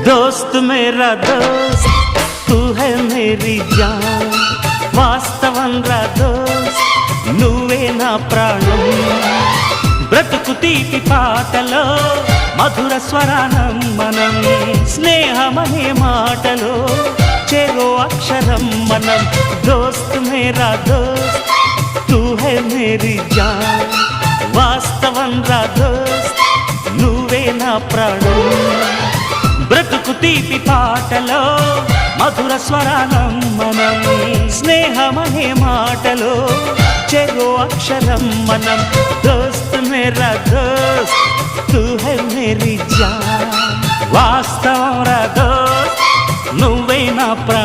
दोस्त मेरा दोस्त तू है मेरी जान వాస్తవం రా దోస్త్ నువ్వే నా ప్రాణం బ్రతుకు తీపి పాటలో మధుర స్వరానం మనం స్నేహమనే మాటలో చెరో అక్షరం మనం దోస్త్ మేరా దోస్త్ తూ హై మేరీ జాన్ వాస్తవం రా దోస్త్ నువ్వే నా ప్రాణం బ్రతుకు తీపి పాటలో మధుర స్వరానం మనం స్నేహమనే మాటలో చెరో అక్షరం మనం దోస్త్ మేరా దోస్త్ తూ హై మేరీ జాన్ వాస్తవం రా దోస్త్ నువ్వే నా ప్రాణం